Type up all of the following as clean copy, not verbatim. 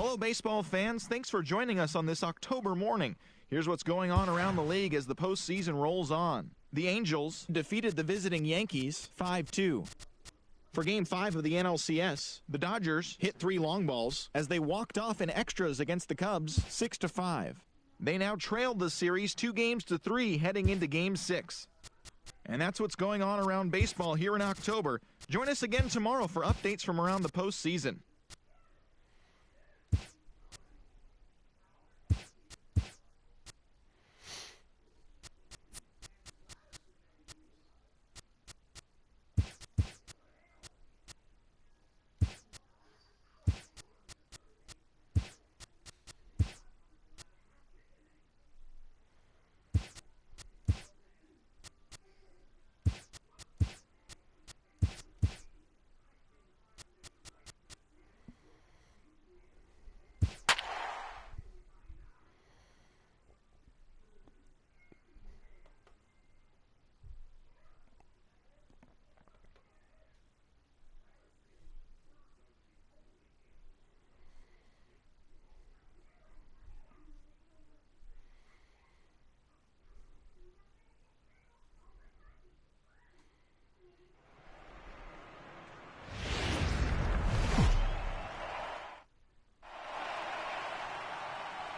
Hello, baseball fans. Thanks for joining us on this October morning. Here's what's going on around the league as the postseason rolls on. The Angels defeated the visiting Yankees 5-2. For Game 5 of the NLCS, the Dodgers hit 3 long balls as they walked off in extras against the Cubs 6-5. They now trailed the series 2-3 heading into Game 6. And that's what's going on around baseball here in October. Join us again tomorrow for updates from around the postseason.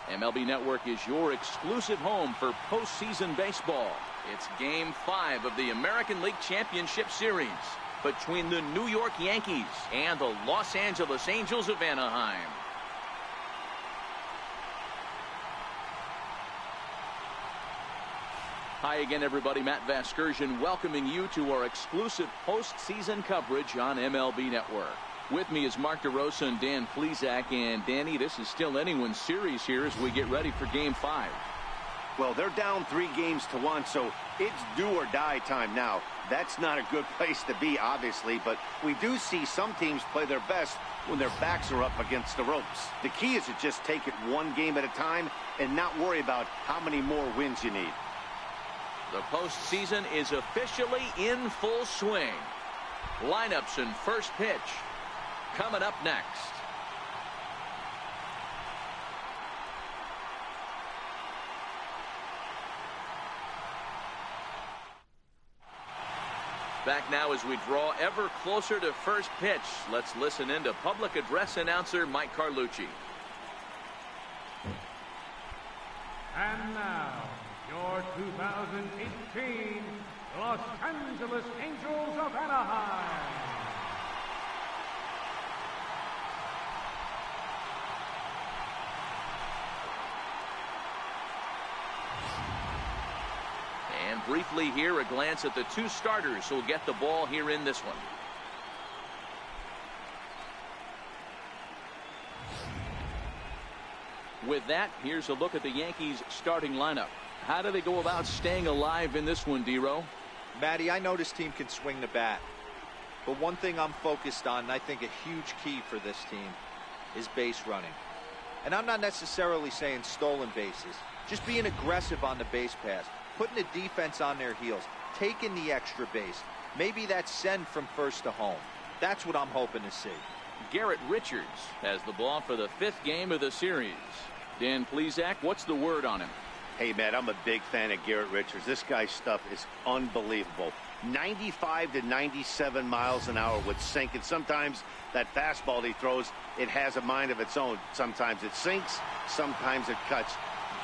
MLB Network is your exclusive home for postseason baseball. It's Game 5 of the American League Championship Series between the New York Yankees and the Los Angeles Angels of Anaheim. Hi again, everybody. Matt Vasgersian welcoming you to our exclusive postseason coverage on MLB Network. With me is Mark DeRosa and Dan Plesac. And Danny, this is still anyone's series here as we get ready for Game 5. Well, they're down 3-1, so it's do or die time now. That's not a good place to be, obviously, but we do see some teams play their best when their backs are up against the ropes. The key is to just take it one game at a time and not worry about how many more wins you need. The postseason is officially in full swing. Lineups and first pitch coming up next. Back now as we draw ever closer to first pitch. Let's listen in to public address announcer Mike Carlucci. And now, your 2018 Los Angeles Angels of Anaheim. And briefly here, a glance at the 2 starters who'll get the ball here in this one. With that, here's a look at the Yankees starting lineup. How do they go about staying alive in this one, D-Row? Matty, I know this team can swing the bat. But one thing I'm focused on, and I think a huge key for this team, is base running. And I'm not necessarily saying stolen bases. Just being aggressive on the base pass. Putting the defense on their heels. Taking the extra base. Maybe that's send from first to home. That's what I'm hoping to see. Garrett Richards has the ball for the 5th game of the series. Dan Plesac, what's the word on him? Hey, Matt, I'm a big fan of Garrett Richards. This guy's stuff is unbelievable. 95 to 97 miles an hour with sink. And sometimes that fastball he throws, it has a mind of its own. Sometimes it sinks, sometimes it cuts.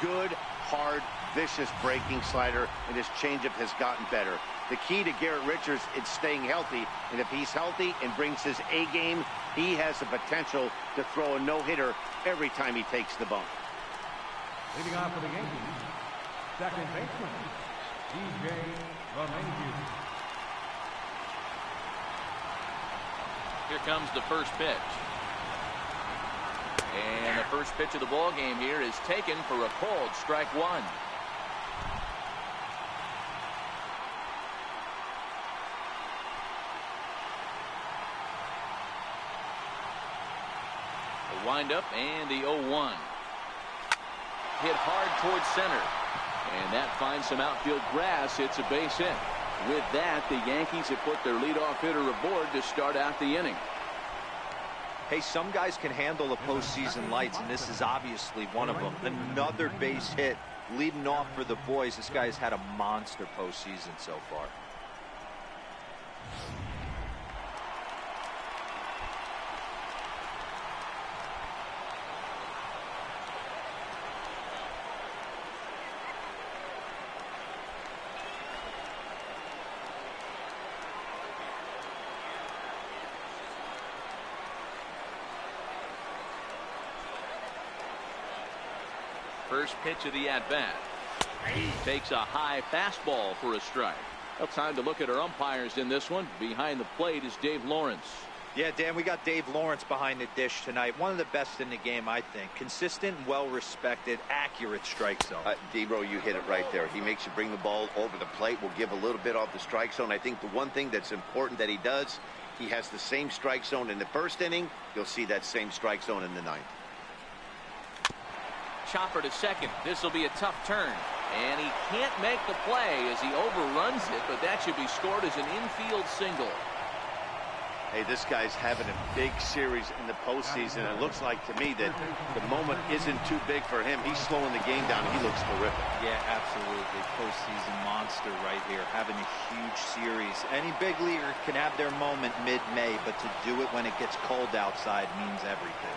Good, hard, vicious breaking slider, and his changeup has gotten better. The key to Garrett Richards is staying healthy, and if he's healthy and brings his A game, he has the potential to throw a no-hitter every time he takes the bump. Leading off for the Yankees, second baseman, DJ LeMahieu. Here comes the first pitch. And the first pitch of the ball game here is taken for a called strike 1. The windup and the 0-1. Hit hard towards center. And that finds some outfield grass. It's a base hit. With that, the Yankees have put their leadoff hitter aboard to start out the inning. Hey, some guys can handle the postseason lights, and this is obviously one of them. Another base hit leading off for the boys. This guy has had a monster postseason so far. First pitch of the at-bat. Takes a high fastball for a strike. Well, time to look at our umpires in this one. Behind the plate is Dave Lawrence. Yeah, Dan, we got Dave Lawrence behind the dish tonight. One of the best in the game, I think. Consistent, well-respected, accurate strike zone. Debro, you hit it right there. He makes you bring the ball over the plate. Will give a little bit off the strike zone. I think the one thing that's important that he does, he has the same strike zone in the first inning. You'll see that same strike zone in the ninth. Chopper to second. This will be a tough turn. And he can't make the play as he overruns it, but that should be scored as an infield single. Hey, this guy's having a big series in the postseason. It looks like to me that the moment isn't too big for him. He's slowing the game down. He looks terrific. Yeah, absolutely. Postseason monster right here, having a huge series. Any big leaguer can have their moment mid-May, but to do it when it gets cold outside means everything.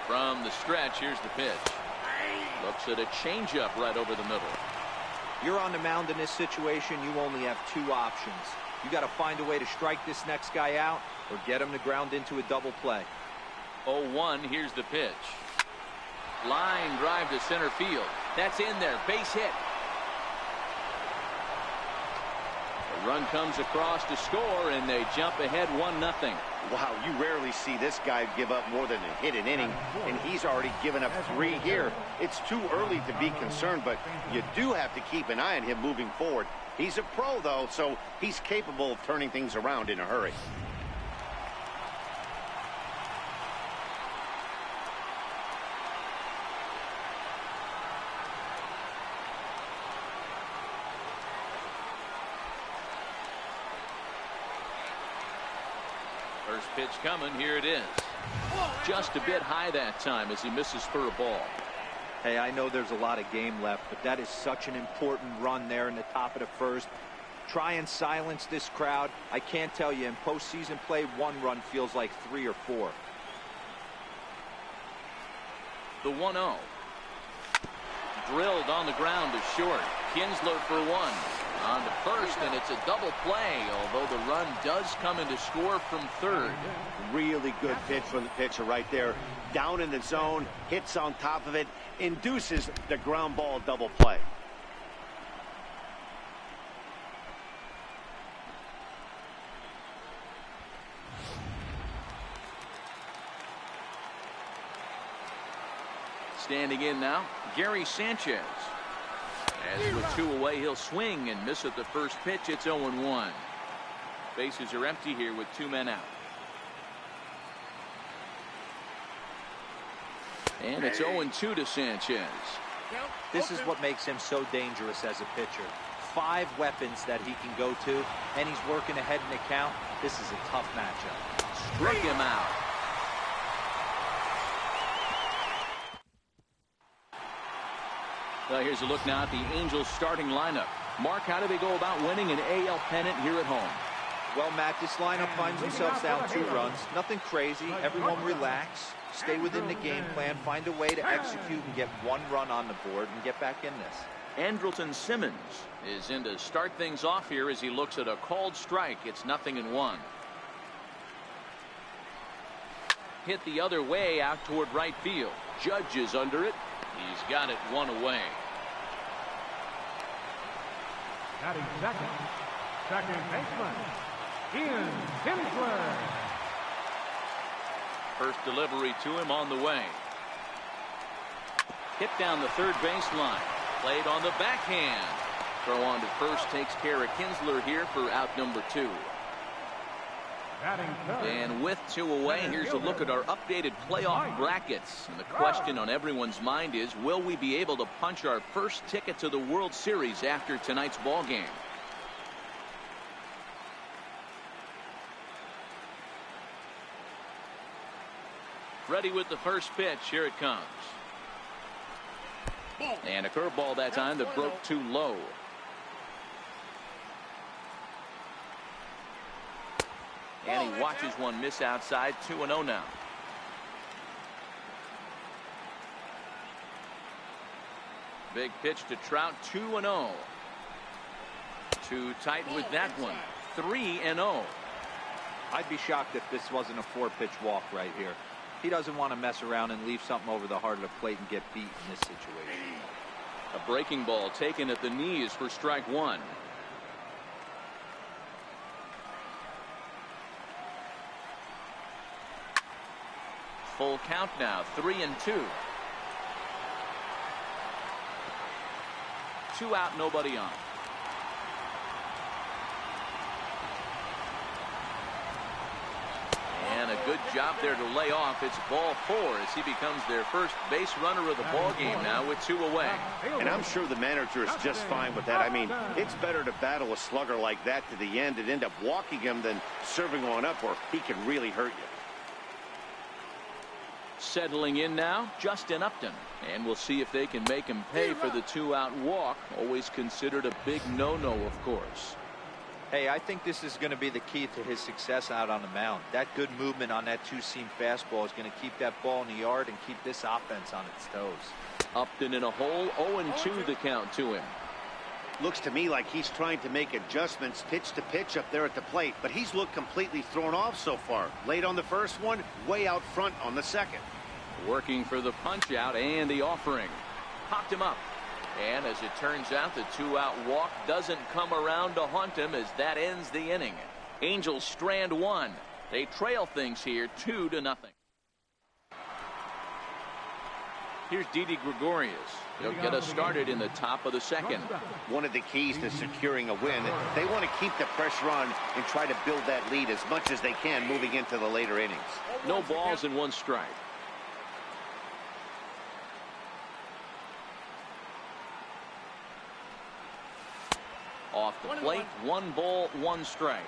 From the stretch, here's the pitch. Looks at a changeup right over the middle. You're on the mound in this situation, you only have two options. You got to find a way to strike this next guy out or get him to ground into a double play. 0-1, here's the pitch. Line drive to center field. That's in there, base hit. The run comes across to score, and they jump ahead 1-0. Wow, you rarely see this guy give up more than a hit an inning, and he's already given up 3 here. It's too early to be concerned, but you do have to keep an eye on him moving forward. He's a pro, though, so he's capable of turning things around in a hurry. First pitch coming. Here it is. Just a bit high that time as he misses for a ball. Hey, I know there's a lot of game left, but that is such an important run there in the top of the first. Try and silence this crowd. I can't tell you, in postseason play, 1 run feels like 3 or 4. The 1-0. Drilled on the ground to short. Kinsler for 1. On to first, and it's a double play, although the run does come in to score from third. Really good pitch from the pitcher right there. Down in the zone, hits on top of it, induces the ground ball double play. Standing in now, Gary Sanchez. As with 2 away, he'll swing and miss at the first pitch. It's 0-1. Bases are empty here with 2 men out. And it's 0-2 to Sanchez. This is what makes him so dangerous as a pitcher. 5 weapons that he can go to, and he's working ahead in the count. This is a tough matchup. Struck him out. Well, here's a look now at the Angels starting lineup. Mark, how do they go about winning an AL pennant here at home? Well, Matt, this lineup finds themselves down 2 runs. Nothing crazy. Everyone relax. Stay within the game plan. Find a way to execute and get 1 run on the board and get back in this. Andrelton Simmons is in to start things off here as he looks at a called strike. It's 0-1. Hit the other way out toward right field. Judge is under it. He's got it 1 away. Batting second baseman, Ian Kinsler. First delivery to him on the way. Hit down the third baseline. Played on the backhand. Throw on to first takes care of Kinsler here for out number 2. And with 2 away, here's a look at our updated playoff brackets. And the question on everyone's mind is, will we be able to punch our first ticket to the World Series after tonight's ball game? Ready with the first pitch. Here it comes. And a curveball that time that broke too low. And he watches one miss outside. 2-0 now. Big pitch to Trout. 2-0. Too tight with that one. 3-0. I'd be shocked if this wasn't a 4-pitch walk right here. He doesn't want to mess around and leave something over the heart of the plate and get beat in this situation. A breaking ball taken at the knees for strike one. Full count now. 3-2. 2 out, nobody on. And a good job there to lay off. It's ball 4 as he becomes their first base runner of the ball game now with 2 away. And I'm sure the manager is just fine with that. I mean, it's better to battle a slugger like that to the end and end up walking him than serving one up where he can really hurt you. Settling in now, Justin Upton. And we'll see if they can make him pay for the 2-out walk. Always considered a big no-no, of course. Hey, I think this is going to be the key to his success out on the mound. That good movement on that two-seam fastball is going to keep that ball in the yard and keep this offense on its toes. Upton in a hole. 0-2 the count to him. Looks to me like he's trying to make adjustments pitch to pitch up there at the plate, but he's looked completely thrown off so far. Late on the first one, way out front on the second. Working for the punch out and the offering. Popped him up. And as it turns out, the 2-out walk doesn't come around to haunt him as that ends the inning. Angels strand 1. They trail things here 2-0. Here's Didi Gregorius. He'll get us started in the top of the second. One of the keys to securing a win, they want to keep the pressure on and try to build that lead as much as they can moving into the later innings. No balls and 1 strike. Off the plate, 1 ball, 1 strike.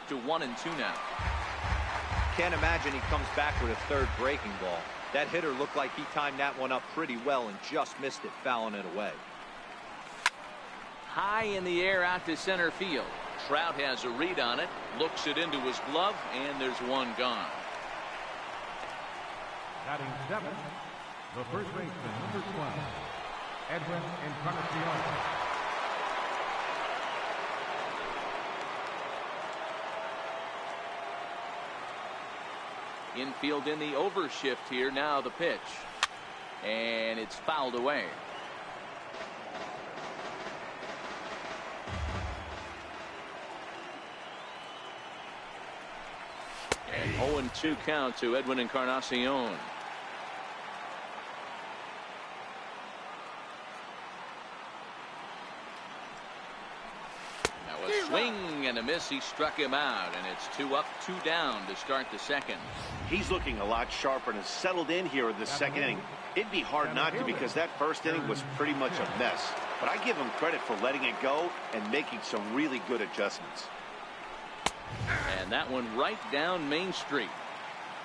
To 1-2 now. Can't imagine he comes back with a third breaking ball. That hitter looked like he timed that one up pretty well and just missed it, fouling it away. High in the air out to center field. Trout has a read on it, looks it into his glove, and there's 1 gone. Batting 7, the first baseman, number 12, Edwin Encarnacion. Infield in the overshift here. Now the pitch. And it's fouled away. And 0-2 count to Edwin Encarnacion. Swing and a miss. He struck him out, and it's 2 up, 2 down to start the second. He's looking a lot sharper and has settled in here in the second inning. It'd be hard not to because that first inning was pretty much a mess. But I give him credit for letting it go and making some really good adjustments. And that one right down Main Street.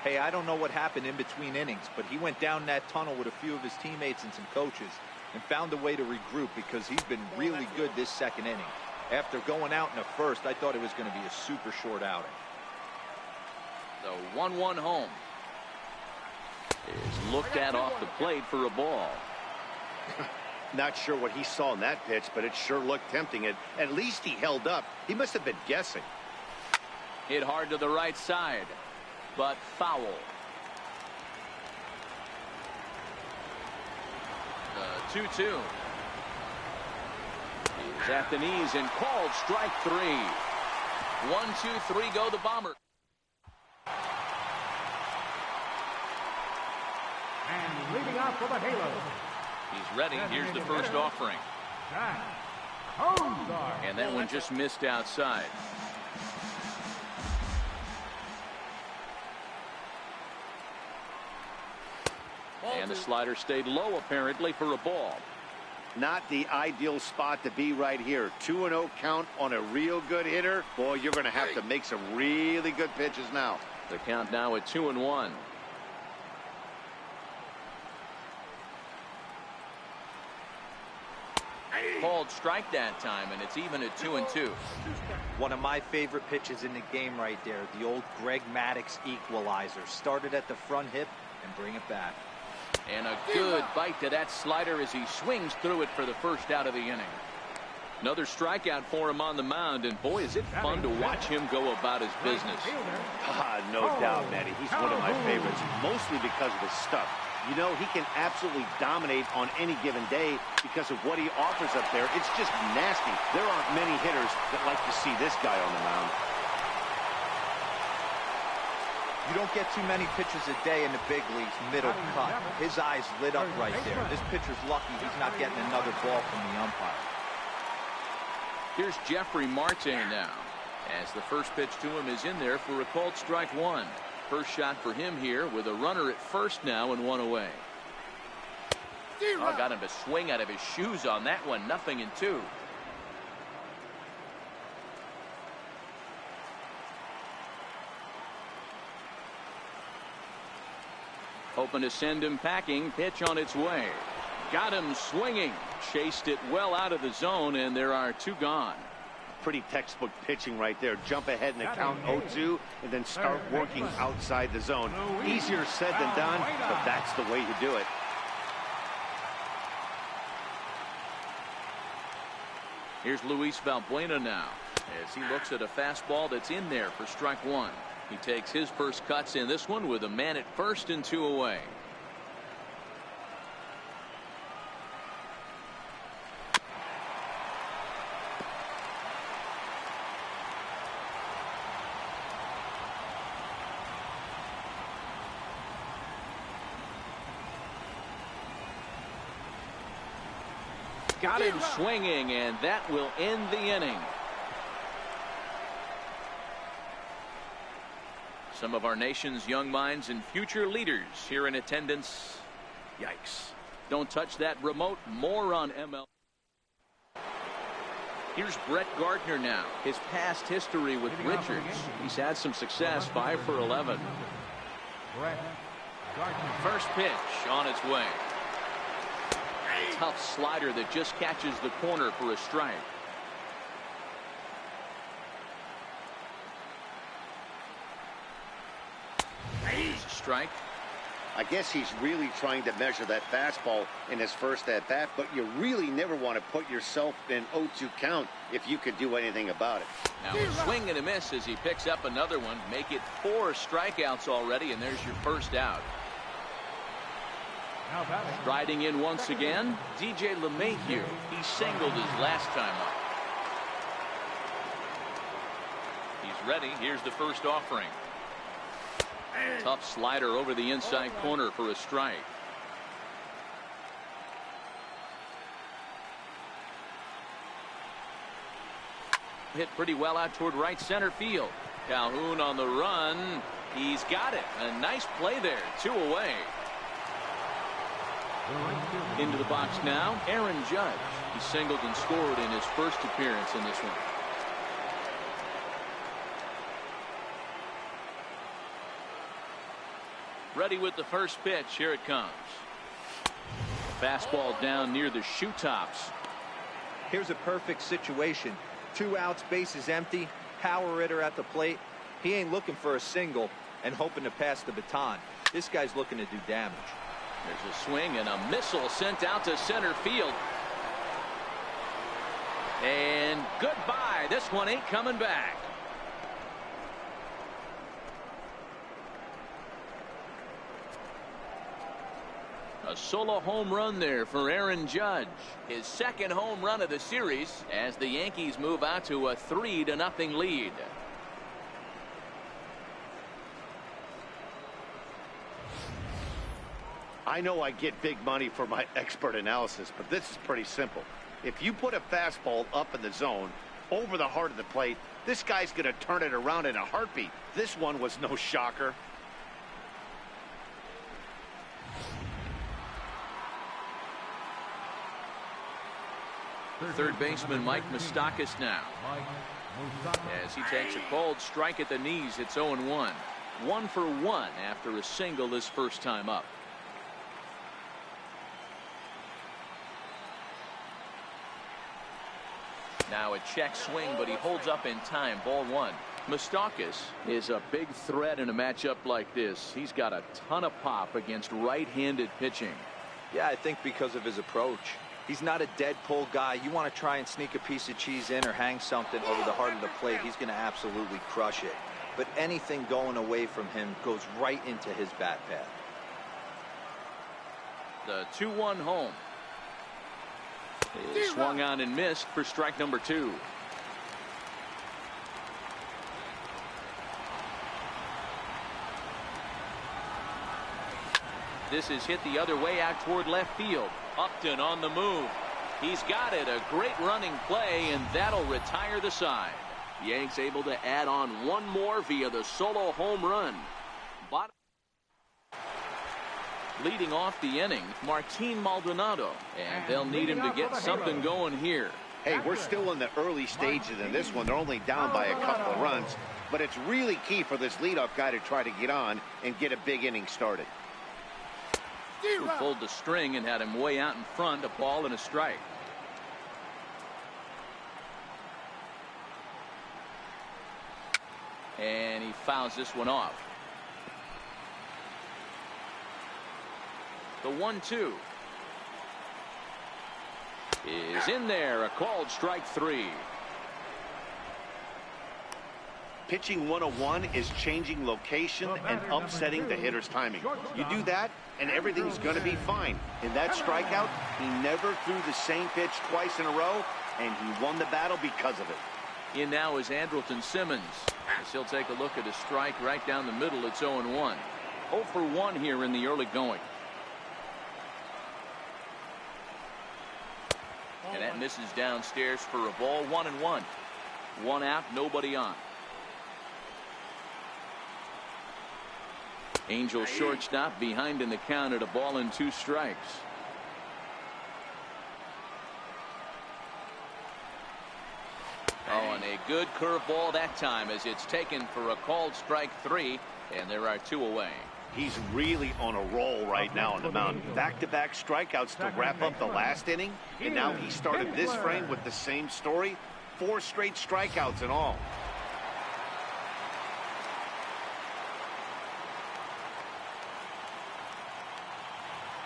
Hey, I don't know what happened in between innings, but he went down that tunnel with a few of his teammates and some coaches and found a way to regroup because he's been really good this second inning. After going out in the first, I thought it was going to be a super short outing. The 1-1 home is looked at off the plate for a ball. Not sure what he saw in that pitch, but it sure looked tempting. At least he held up. He must have been guessing. Hit hard to the right side, but foul. The 2-2. He's at the knees and called strike 3. 1, 2, 3 go the Bomber. And leading off for the Halo. He's ready. Here's the first offering. And that one just missed outside. And the slider stayed low apparently for a ball. Not the ideal spot to be right here. 2-0 count on a real good hitter. Boy, you're going to have to make some really good pitches now. The count now at 2-1. Called strike that time, and it's even at 2-2. One of my favorite pitches in the game right there. The old Greg Maddux equalizer. Started at the front hip and bring it back. And a good bite to that slider as he swings through it for the first out of the inning. Another strikeout for him on the mound, and boy, is it fun to watch him go about his business. No doubt, Matty. He's one of my favorites, mostly because of his stuff. You know, he can absolutely dominate on any given day because of what he offers up there. It's just nasty. There aren't many hitters that like to see this guy on the mound. You don't get too many pitchers a day in the big leagues, middle cut. His eyes lit up right there. This pitcher's lucky he's not getting another ball from the umpire. Here's Jeffrey Marte now, as the first pitch to him is in there for a called strike one. First shot for him here with a runner at first now and one away. Oh, got him to swing out of his shoes on that one. 0-2. Hoping to send him packing. Pitch on its way. Got him swinging. Chased it well out of the zone, and there are two gone. Pretty textbook pitching right there. Jump ahead in the count 0-2 and then start working outside the zone. Easier said than done, but that's the way you do it. Here's Luis Valbuena now as he looks at a fastball that's in there for strike one. He takes his first cuts in this one with a man at first and two away. Got him swinging, and that will end the inning. Some of our nation's young minds and future leaders here in attendance. Yikes. Don't touch that remote. More on ML. Here's Brett Gardner now. His past history with Richards. He's had some success. 5 for 11. First pitch on its way. Tough slider that just catches the corner for a strike. Strike. I guess he's really trying to measure that fastball in his first at bat, but you really never want to put yourself in 0-2 count if you could do anything about it. Now a swing and a miss as he picks up another one. Make it 4 strikeouts already, and there's your first out. Striding in once again, DJ LeMahieu. He singled his last time up. He's ready. Here's the first offering. Tough slider over the inside corner for a strike. Hit pretty well out toward right center field. Calhoun on the run. He's got it. A nice play there. 2 away. Into the box now, Aaron Judge. He singled and scored in his first appearance in this one. Ready with the first pitch. Here it comes. Fastball down near the shoe tops. Here's a perfect situation. 2 outs, bases empty, power hitter at the plate. He ain't looking for a single and hoping to pass the baton. This guy's looking to do damage. There's a swing and a missile sent out to center field. And goodbye. This one ain't coming back. A solo home run there for Aaron Judge. His second home run of the series as the Yankees move out to a 3-0 lead. I know I get big money for my expert analysis, but this is pretty simple. If you put a fastball up in the zone over the heart of the plate, this guy's going to turn it around in a heartbeat. This one was no shocker. Third baseman Mike Moustakas now. As he takes a cold strike at the knees, it's 0-1. 1 for 1 after a single his first time up. Now a check swing, but he holds up in time. Ball 1. Moustakas is a big threat in a matchup like this. He's got a ton of pop against right-handed pitching. Yeah, I think because of his approach. He's not a dead pull guy. You want to try and sneak a piece of cheese in or hang something over the heart of the plate, he's going to absolutely crush it. But anything going away from him goes right into his bat path. The 2-1 home. Is swung on and missed for strike number 2. This is hit the other way out toward left field. Upton on the move. He's got it. A great running play, and that'll retire the side. Yanks able to add on one more via the solo home run. Leading off the inning, Martin Maldonado, and they'll need him to get something going here. Hey, we're still in the early stages in this one. They're only down by a couple of runs, but it's really key for this leadoff guy to try to get on and get a big inning started. Who pulled the string and had him way out in front, a ball and a strike. And he fouls this one off. The 1-2 is in there. A called strike 3. Pitching 101 is changing location and upsetting the hitter's timing. You do that, and everything's going to be fine. In that strikeout, he never threw the same pitch twice in a row, and he won the battle because of it. In now is Andrelton Simmons. As he'll take a look at a strike right down the middle. It's 0-1. 0 for 1 here in the early going. And that misses downstairs for a ball. 1-1. 1 out, nobody on. Angel shortstop behind in the count at a ball and 2 strikes. Oh, and a good curveball that time as it's taken for a called strike 3, and there are 2 away. He's really on a roll right now on the mound. Back-to-back strikeouts to wrap up the last inning, and now he started this frame with the same story. 4 straight strikeouts in all.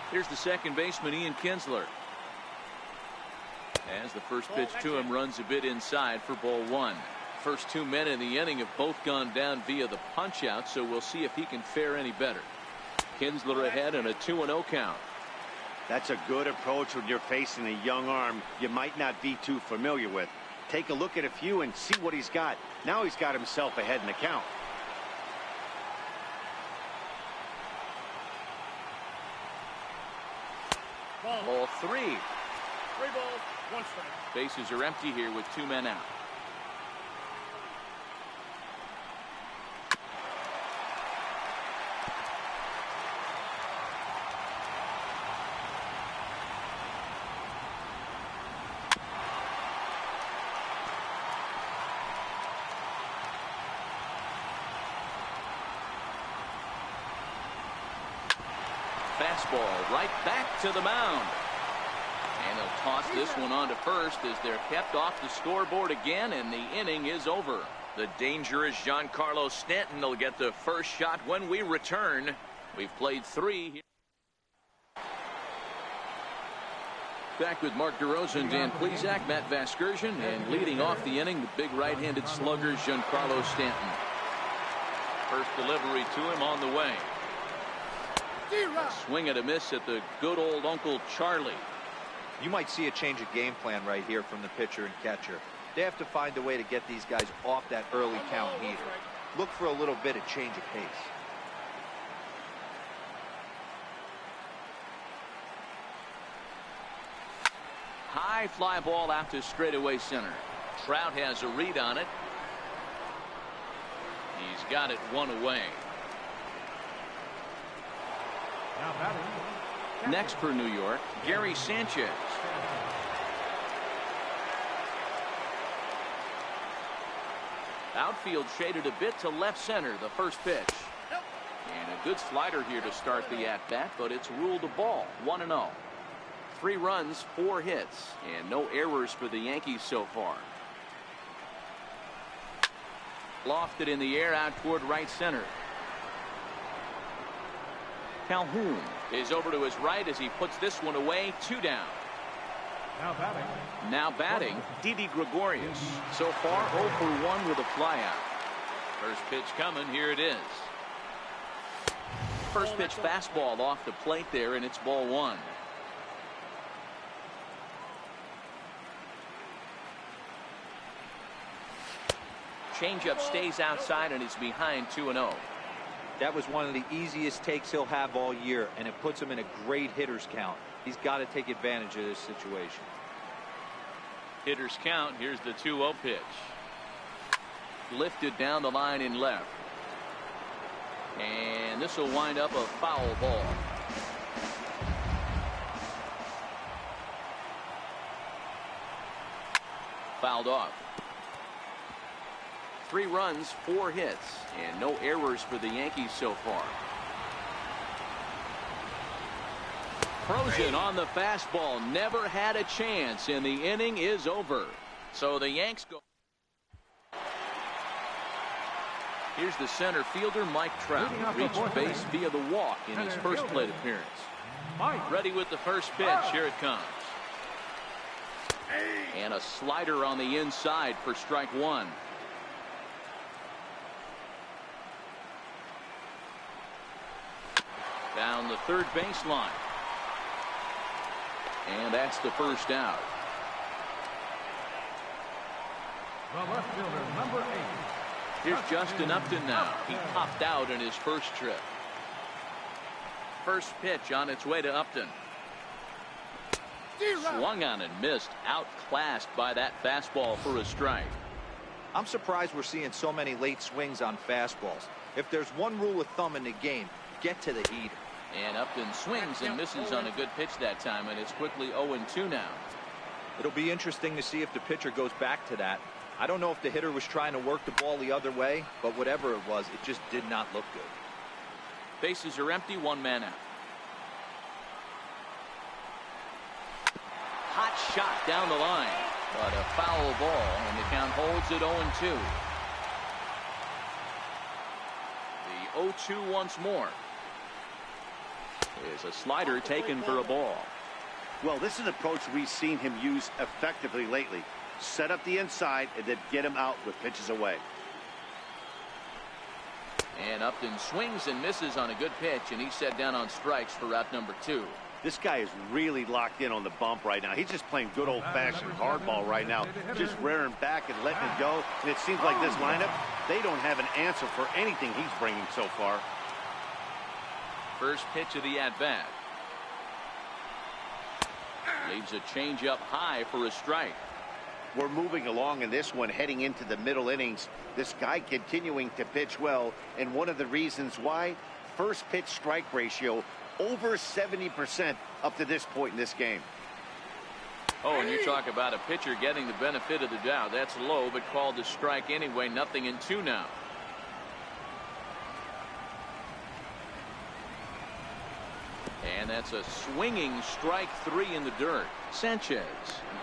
Here's the second baseman, Ian Kinsler. As the first pitch to him runs a bit inside for ball 1. First 2 men in the inning have both gone down via the punch out, so we'll see if he can fare any better. Kinsler ahead and a 2-0 count. That's a good approach when you're facing a young arm you might not be too familiar with. Take a look at a few and see what he's got. Now he's got himself ahead in the count. Ball 3. 3 balls, 1 strike. Bases are empty here with 2 men out. Fastball right back to the mound. And they'll toss this one on to first as they're kept off the scoreboard again, and the inning is over. The dangerous Giancarlo Stanton will get the first shot when we return. We've played 3. Back with Mark DeRosa and Dan Plesac, Matt Vasgersian, and leading off the inning, the big right-handed slugger Giancarlo Stanton. First delivery to him on the way. A swing and a miss at the good old Uncle Charlie. You might see a change of game plan right here from the pitcher and catcher. They have to find a way to get these guys off that early count heater. Look for a little bit of change of pace. High fly ball out to straightaway center. Trout has a read on it. He's got it 1 away. Now batting. Next for New York, Gary Sanchez. Outfield shaded a bit to left center. The first pitch. And a good slider here to start the at-bat, but it's ruled a ball. 1-0. 3 runs, 4 hits, and no errors for the Yankees so far. Lofted in the air out toward right center. Calhoun is over to his right as he puts this one away. 2 down. Now batting, Didi Gregorius. So far 0 for 1 with a flyout. First pitch coming. Here it is. First pitch fastball off the plate there, and it's ball 1. Changeup stays outside, and it's behind 2-0. That was one of the easiest takes he'll have all year, and it puts him in a great hitter's count. He's got to take advantage of this situation. Hitters count. Here's the 2-0 pitch. Lifted down the line in left. And this will wind up a foul ball. Fouled off. 3 runs, 4 hits, and no errors for the Yankees so far. Frozen on the fastball, never had a chance, and the inning is over. So the Yanks go. Here's the center fielder, Mike Trout, reached base via the walk in his first plate appearance. Ready with the first pitch. Here it comes. And a slider on the inside for strike 1. Down the third baseline. And that's the first out. The left fielder, number 8. Here's Justin Upton now. He popped out in his first trip. First pitch on its way to Upton. Swung on and missed. Outclassed by that fastball for a strike. I'm surprised we're seeing so many late swings on fastballs. If there's one rule of thumb in the game, get to the heater. And Upton swings and misses on a good pitch that time, and it's quickly 0-2 now. It'll be interesting to see if the pitcher goes back to that. I don't know if the hitter was trying to work the ball the other way, but whatever it was, it just did not look good. Bases are empty, 1 man out. Hot shot down the line, but a foul ball, and the count holds at 0-2. The 0-2 once more. Is a slider taken for a ball. Well, this is an approach we've seen him use effectively lately. Set up the inside and then get him out with pitches away. And Upton swings and misses on a good pitch, and he's set down on strikes for out number 2. This guy is really locked in on the bump right now. He's just playing good old-fashioned hardball right now, just rearing back and letting it go. And it seems like this lineup, they don't have an answer for anything he's bringing so far. First pitch of the at-bat. Leaves a changeup high for a strike. We're moving along in this one, heading into the middle innings. This guy continuing to pitch well, and one of the reasons why, first pitch strike ratio over 70% up to this point in this game. Oh, and you talk about a pitcher getting the benefit of the doubt. That's low, but called a strike anyway. 0-2 now. And that's a swinging strike 3 in the dirt. Sanchez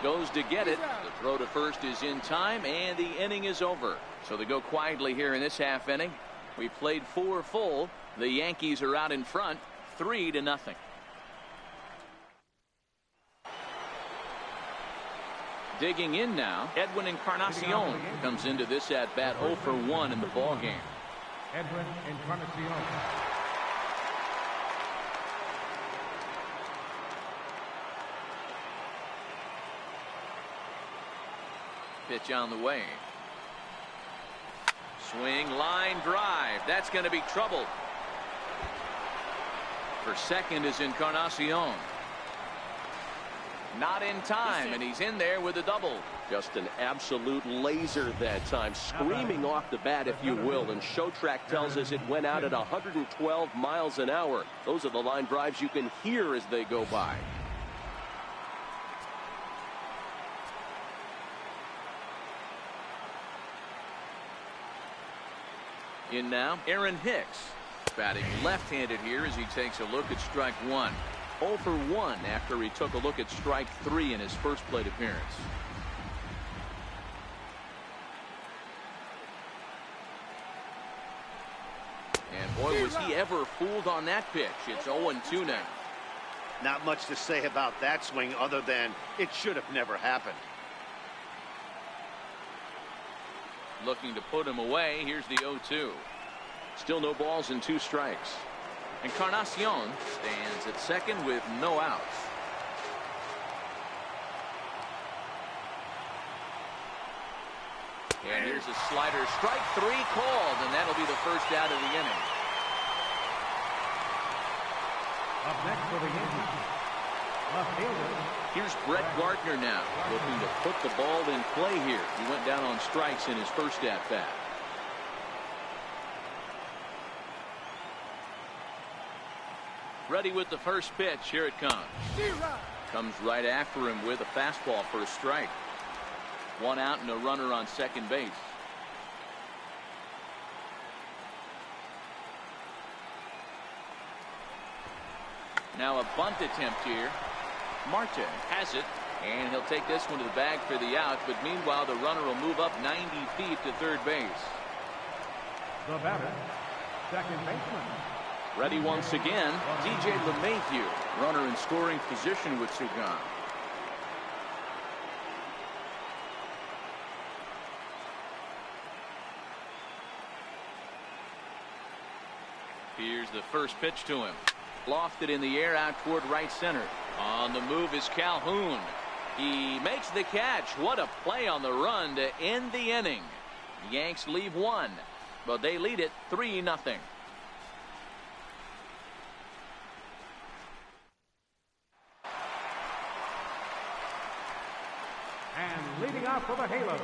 goes to get it. The throw to first is in time, and the inning is over. So they go quietly here in this half inning. We played 4 full. The Yankees are out in front, 3-0. Digging in now, Edwin Encarnacion comes into this at bat 0 for 1 in the ball game. Edwin Encarnacion. Pitch on the way. Swing, line drive. That's going to be trouble. For second is Encarnacion. Not in time, and he's in there with a double. Just an absolute laser that time, screaming off the bat, if you will, and Showtrack tells us it went out at 112 miles an hour. Those are the line drives you can hear as they go by. In now, Aaron Hicks. Batting left-handed here as he takes a look at strike one. 0 for 1 after he took a look at strike 3 in his first plate appearance. And boy, was he ever fooled on that pitch. It's 0-2 now. Not much to say about that swing other than it should have never happened. Looking to put him away. Here's the 0-2. Still no balls and 2 strikes. Encarnacion stands at second with no outs. And here's a slider. Strike 3 called, and that'll be the first out of the inning. Up next for the Yankees, left fielder. Here's Brett Gardner now, looking to put the ball in play here. He went down on strikes in his first at-bat. Ready with the first pitch. Here it comes. Comes right after him with a fastball for a strike. 1 out and a runner on second base. Now a bunt attempt here. Marte has it, and he'll take this one to the bag for the out, but meanwhile the runner will move up 90 feet to third base. The batter, second baseman. Ready once again, DJ LeMahieu, runner in scoring position with Sugan. Here's the first pitch to him. Lofted in the air out toward right center. On the move is Calhoun. He makes the catch. What a play on the run to end the inning. The Yanks leave 1, but they lead it 3-0. And leading off for the Halos,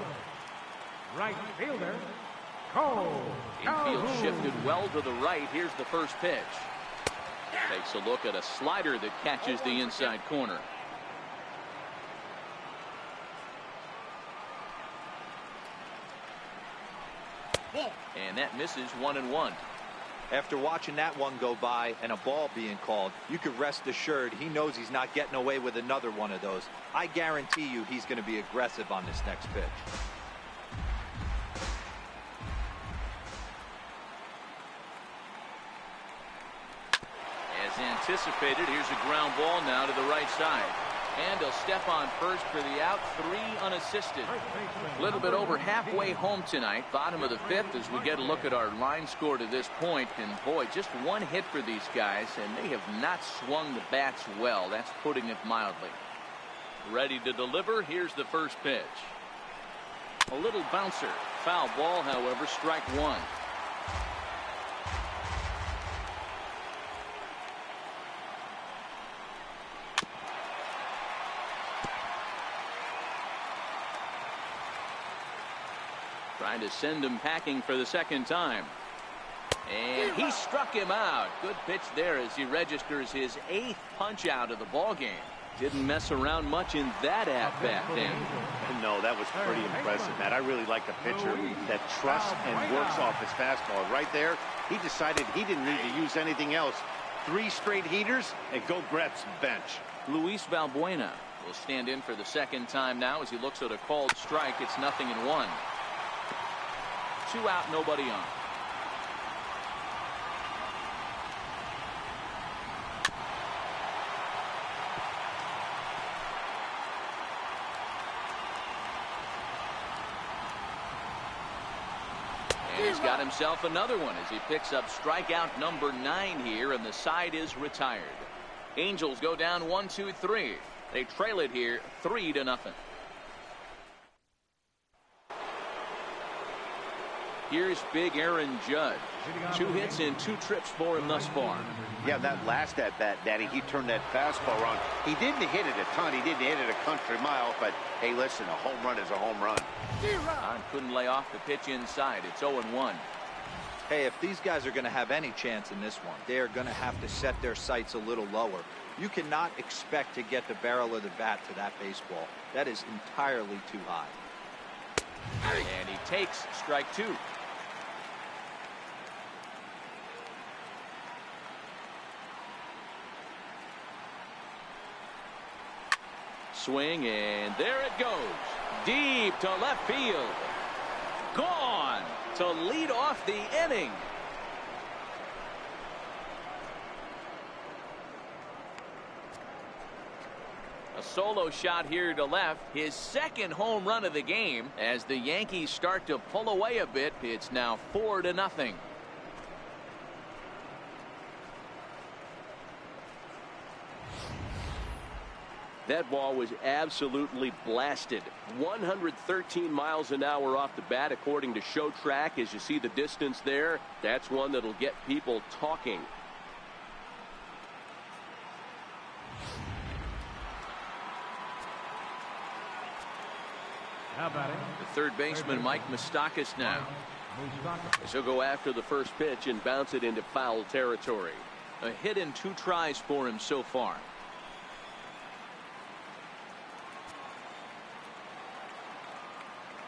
right fielder, Cole. Infield shifted well to the right. Here's the first pitch. Takes a look at a slider that catches the inside corner. And that misses 1-1. After watching that one go by and a ball being called, you could rest assured he knows he's not getting away with another one of those. I guarantee you he's going to be aggressive on this next pitch. As anticipated, here's a ground ball now to the right side. And he'll step on first for the out, 3 unassisted. A little bit over halfway home tonight, bottom of the 5th, as we get a look at our line score to this point. And boy, just 1 hit for these guys, and they have not swung the bats well. That's putting it mildly. Ready to deliver. Here's the first pitch. A little bouncer. Foul ball, however, strike 1. Trying to send him packing for the second time. And he struck him out. Good pitch there as he registers his 8th punch out of the ball game. Didn't mess around much in that at-bat then. No, that was pretty impressive, Matt. I really like the pitcher that trusts and works off his fastball. Right there, he decided he didn't need to use anything else. 3 straight heaters, and go Brett's bench. Luis Valbuena will stand in for the second time now as he looks at a called strike. It's 0-1. 2 out, nobody on. And he's got himself another one as he picks up strikeout number 9 here, and the side is retired. Angels go down 1-2-3. They trail it here 3-0. Here's big Aaron Judge. 2 hits and 2 trips for him thus far. Yeah, that last at-bat, Daddy, he turned that fastball around. He didn't hit it a ton. He didn't hit it a country mile. But, hey, listen, a home run is a home run. Couldn't lay off the pitch inside. It's 0-1. Hey, if these guys are going to have any chance in this one, they are going to have to set their sights a little lower. You cannot expect to get the barrel of the bat to that baseball. That is entirely too high. And he takes strike 2. swing, and there it goes. Deep to left field. Gone to lead off the inning. A solo shot here to left. His second home run of the game. As the Yankees start to pull away a bit, it's now 4-0. That ball was absolutely blasted. 113 miles an hour off the bat, according to Show Track. As you see the distance there, that's one that'll get people talking. Now batting, The third baseman, Mike Moustakas, now. Moustakas. So go after the first pitch and bounce it into foul territory. A hit in 2 tries for him so far.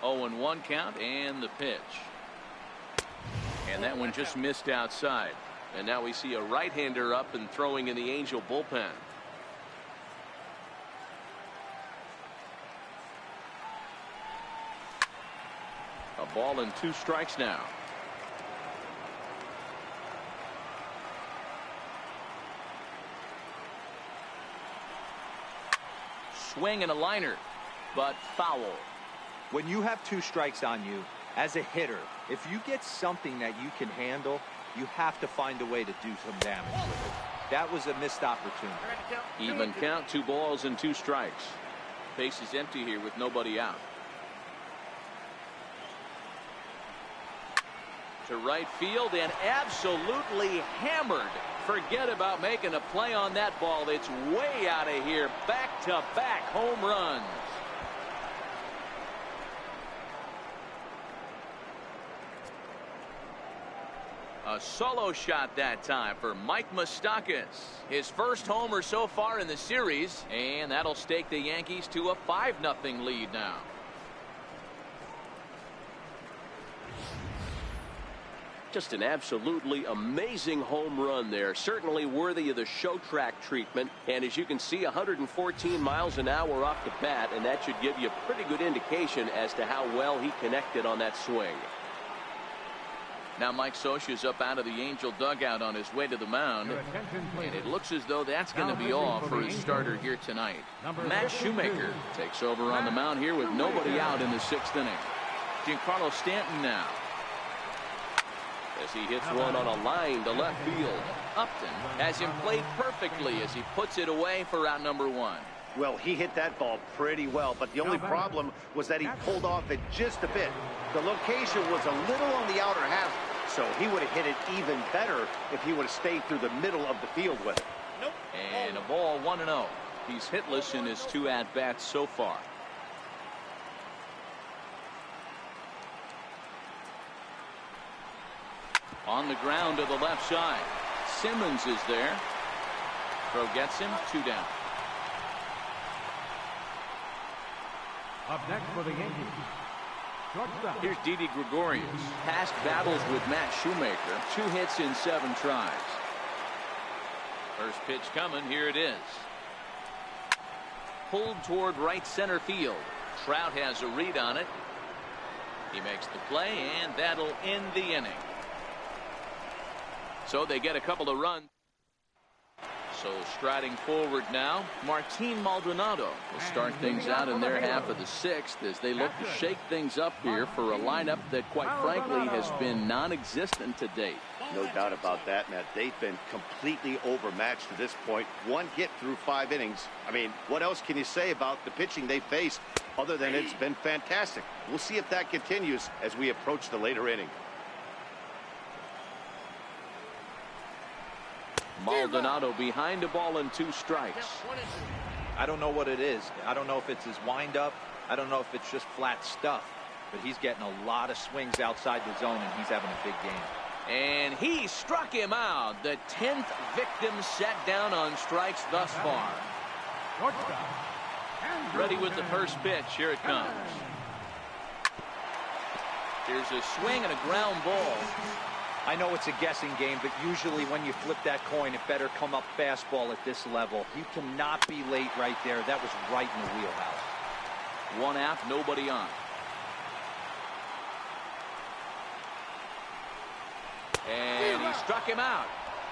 Oh, and 1 count, and the pitch. And that one just missed outside. And now we see a right-hander up and throwing in the Angel bullpen. A ball and 2 strikes now. Swing and a liner, but foul. When you have 2 strikes on you, as a hitter, if you get something that you can handle, you have to find a way to do some damage with it. That was a missed opportunity. Even count, 2 balls and 2 strikes. Base is empty here with nobody out. To right field and absolutely hammered. Forget about making a play on that ball. It's way out of here. Back-to-back home runs. A solo shot that time for Mike Moustakas. His first homer so far in the series, and that'll stake the Yankees to a 5-0 lead now. Just an absolutely amazing home run there. Certainly worthy of the Show Track treatment. And as you can see, 114 miles an hour off the bat, and that should give you a pretty good indication as to how well he connected on that swing. Now Mike Scioscia's up out of the Angel dugout on his way to the mound. And it looks as though that's going to be all for his starter here tonight. Matt Shoemaker takes over on the mound here with nobody out in the 6th inning. Giancarlo Stanton now. As he hits one on a line to left field. Upton has him played perfectly as he puts it away for out number 1. Well, he hit that ball pretty well, but the only problem was that he pulled off it just a bit. The location was a little on the outer half, so he would have hit it even better if he would have stayed through the middle of the field with it. And a ball, 1-0. He's hitless in his 2 at-bats so far. On the ground to the left side. Simmons is there. Throw gets him, 2 down. Up next for the Yankees, shortstop. Here's Didi Gregorius. Past battles with Matt Shoemaker. 2 hits in 7 tries. First pitch coming. Here it is. Pulled toward right center field. Trout has a read on it. He makes the play, and that'll end the inning. So they get a couple of runs. So striding forward now, Martin Maldonado will start things out in their half of the 6th as they look to shake things up here for a lineup that quite frankly has been non-existent to date. No doubt about that, Matt. They've been completely overmatched to this point. 1 hit through 5 innings. I mean, what else can you say about the pitching they faced other than it's been fantastic? We'll see if that continues as we approach the later inning. Maldonado behind a ball and 2 strikes. I don't know what it is. I don't know if it's his windup. I don't know if it's just flat stuff. But he's getting a lot of swings outside the zone, and he's having a big game. And he struck him out. The 10th victim set down on strikes thus far. Ready with the first pitch. Here it comes. Here's a swing and a ground ball. I know it's a guessing game, but usually when you flip that coin, it better come up fastball at this level. You cannot be late right there. That was right in the wheelhouse. One out, nobody on. And he struck him out.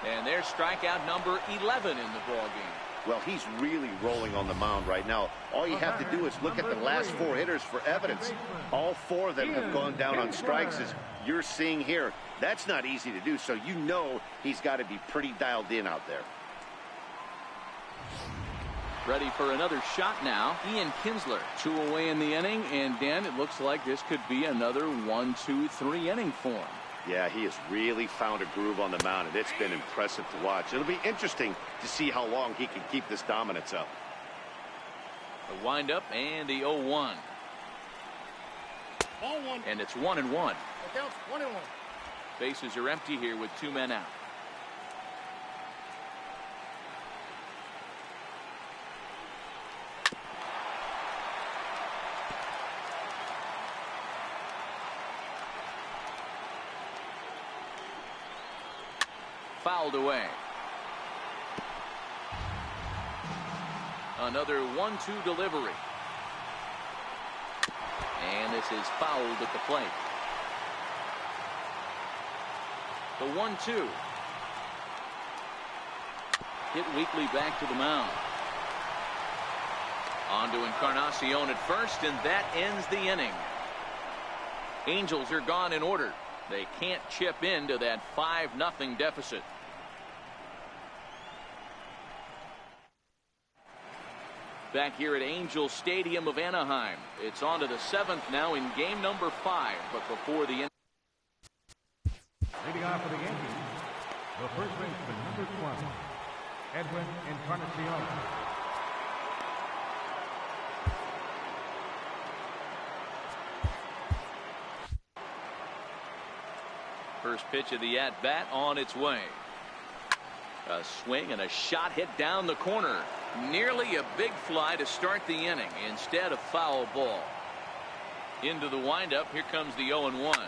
And there's strikeout number 11 in the ball game. Well, he's really rolling on the mound right now. All you have to do is look at the last 4 hitters for evidence. All 4 of them have gone down on strikes, as you're seeing here. That's not easy to do, so you know he's got to be pretty dialed in out there. Ready for another shot now. Ian Kinsler, 2 away in the inning, and Dan, it looks like this could be another 1-2-3 inning for him. Yeah, he has really found a groove on the mound, and it's been impressive to watch. It'll be interesting to see how long he can keep this dominance up. The windup and the 0-1. Ball 1. And it's 1-1. It counts 1-1. Bases are empty here with 2 men out. Fouled away. Another 1-2 delivery. And this is fouled at the plate. The 1-2. Hit weakly back to the mound. On to Encarnacion at first, and that ends the inning. Angels are gone in order. They can't chip into that 5-0 deficit. Back here at Angel Stadium of Anaheim. It's on to the 7th now in game number 5. But before the end. Leading off for the Yankees, the first baseman, number 12, Edwin Encarnacion. First pitch of the at-bat on its way. A swing and a shot hit down the corner. Nearly a big fly to start the inning. Instead, a foul ball. Into the windup. Here comes the 0-1.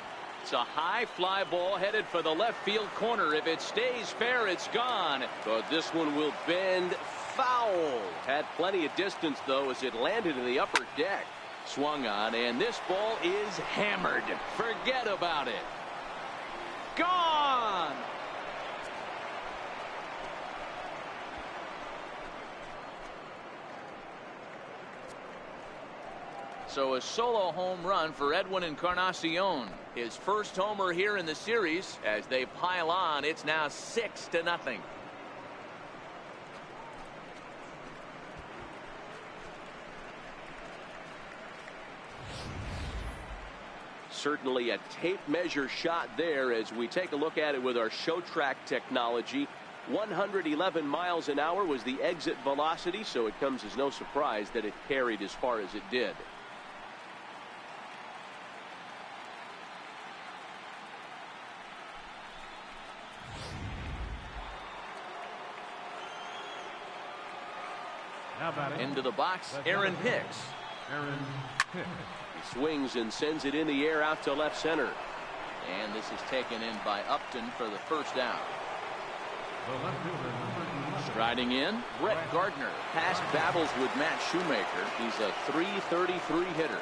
It's a high fly ball headed for the left field corner. If it stays fair, it's gone. But this one will bend foul. Had plenty of distance, though, as it landed in the upper deck. Swung on, and this ball is hammered. Forget about it. Gone! So a solo home run for Edwin Encarnacion. His first homer here in the series. As they pile on, it's now 6-0. Certainly a tape measure shot there as we take a look at it with our show track technology. 111 miles an hour was the exit velocity, so it comes as no surprise that it carried as far as it did. Into the box, Aaron Hicks. He swings and sends it in the air out to left center. And this is taken in by Upton for the first out. Striding in, Brett Gardner. Past battles with Matt Shoemaker. He's a .333 hitter.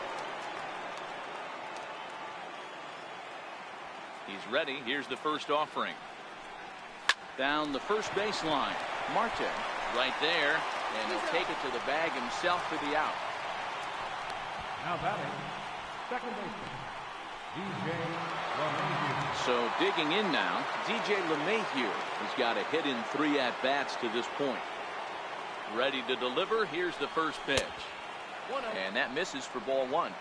He's ready. Here's the first offering. Down the first baseline. Marte right there. And he'll take it to the bag himself for the out. Now batting, second baseman, DJ LeMahieu. So digging in now, DJ LeMahieu has got a hit in 3 at-bats to this point. Ready to deliver. Here's the first pitch. And that misses for ball 1.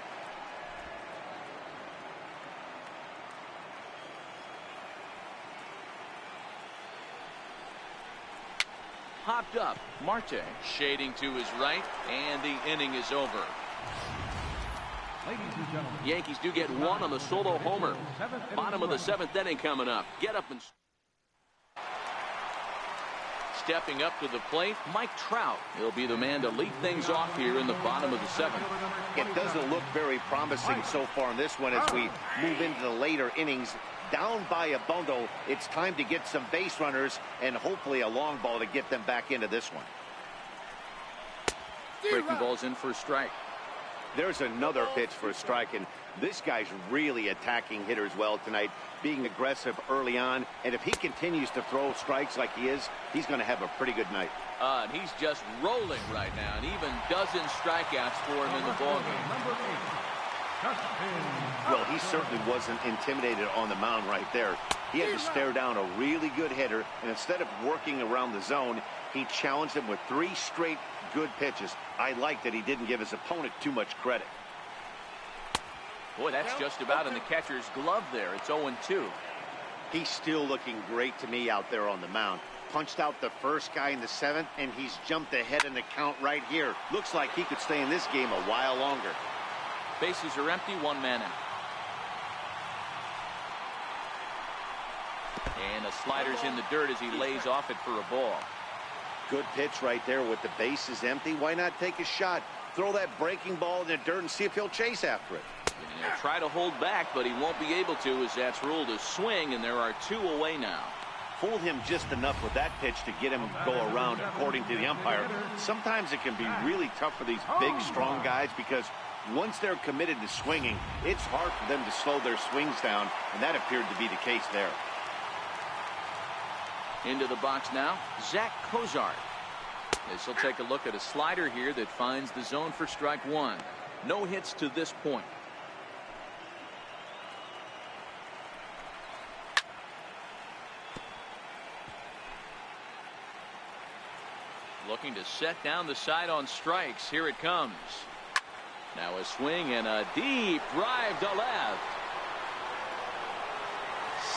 Hopped up. Marte shading to his right, and the inning is over. Yankees do get 1 on the solo homer. Bottom of the 7th inning coming up. Get up and stepping up to the plate, Mike Trout. He'll be the man to lead things off here in the bottom of the 7th. It doesn't look very promising so far in this one as we move into the later innings. down by a bundle. It's time to get some base runners and hopefully a long ball to get them back into this one. Breaking ball's in for a strike. There's another pitch for a strike, and this guy's really attacking hitters well tonight, being aggressive early on. And if he continues to throw strikes like he is, he's going to have a pretty good night. And he's just rolling right now, and even dozen strikeouts for him in the ballgame. Well, he certainly wasn't intimidated on the mound right there. He had to stare down a really good hitter, and instead of working around the zone, he challenged him with 3 straight good pitches. I like that he didn't give his opponent too much credit. Boy, that's just about in the catcher's glove there. It's 0-2. He's still looking great to me out there on the mound. Punched out the first guy in the 7th, and he's jumped ahead in the count right here. Looks like he could stay in this game a while longer. Bases are empty, 1 man out. And the slider's in the dirt as he lays off it for a ball. Good pitch right there with the bases empty. Why not take a shot? Throw that breaking ball in the dirt and see if he'll chase after it. And he'll try to hold back, but he won't be able to as that's ruled a swing, and there are 2 away now. Fooled him just enough with that pitch to get him to go around, according to the umpire. Sometimes it can be really tough for these big, strong guys because once they're committed to swinging, it's hard for them to slow their swings down, and that appeared to be the case there. Into the box now, Zach Cozart. This will take a look at a slider here that finds the zone for strike 1. No hits to this point. Looking to set down the side on strikes. Here it comes. Now a swing and a deep drive to left.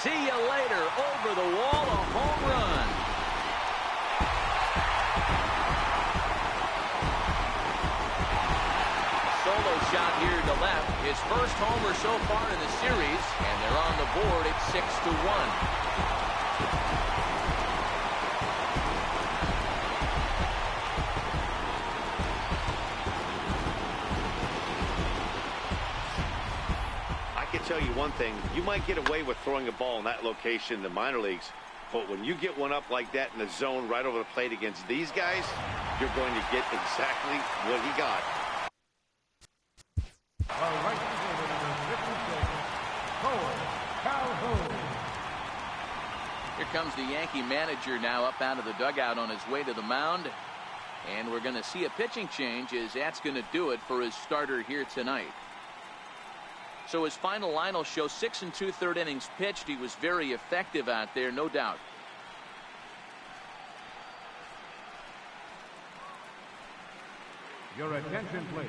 See you later. Over the wall, a home run. Solo shot here to left. His first homer so far in the series, and they're on the board at 6-1. Tell you one thing, you might get away with throwing a ball in that location in the minor leagues, but when you get one up like that in the zone right over the plate against these guys, you're going to get exactly what he got. Here comes the Yankee manager now up out of the dugout on his way to the mound, and we're going to see a pitching change as that's going to do it for his starter here tonight. So his final line will show 6 2/3 innings pitched. He was very effective out there, no doubt. Your attention, please.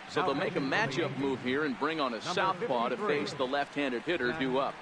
So they'll make a matchup move here and bring on a southpaw to face the left-handed hitter due up.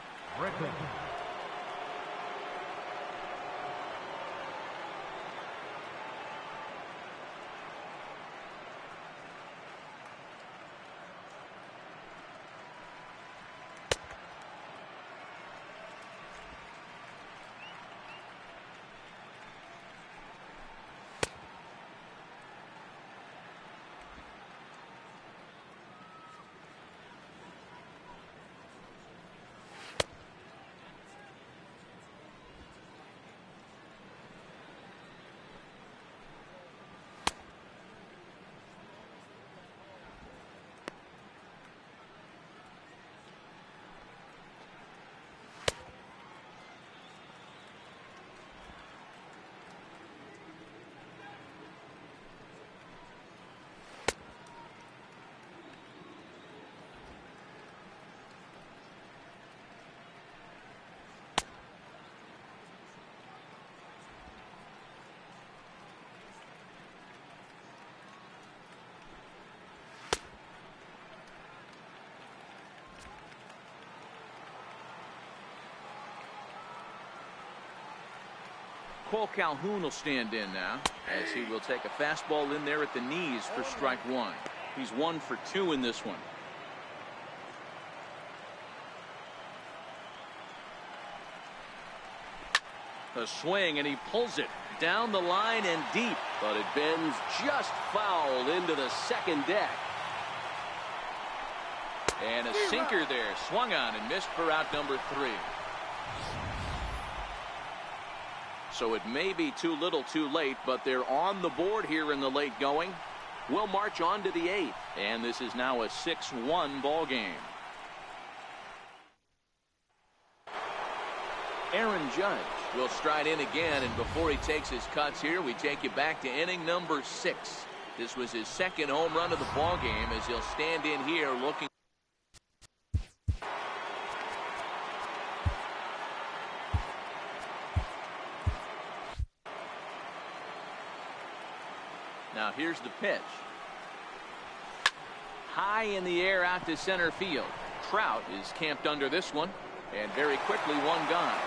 Cole Calhoun will stand in now as he will take a fastball in there at the knees for strike 1. He's 1 for 2 in this one. A swing, and he pulls it down the line and deep, but it bends just foul into the second deck. And a sinker there, swung on and missed for out number 3. So it may be too little too late, but they're on the board here in the late going. We'll march on to the 8th, and this is now a 6-1 ball game. Aaron Judge will stride in again, and before he takes his cuts here, we take you back to inning number 6. This was his second home run of the ball game as he'll stand in here looking. Now here's the pitch. High in the air out to center field. Trout is camped under this one, and very quickly one gone.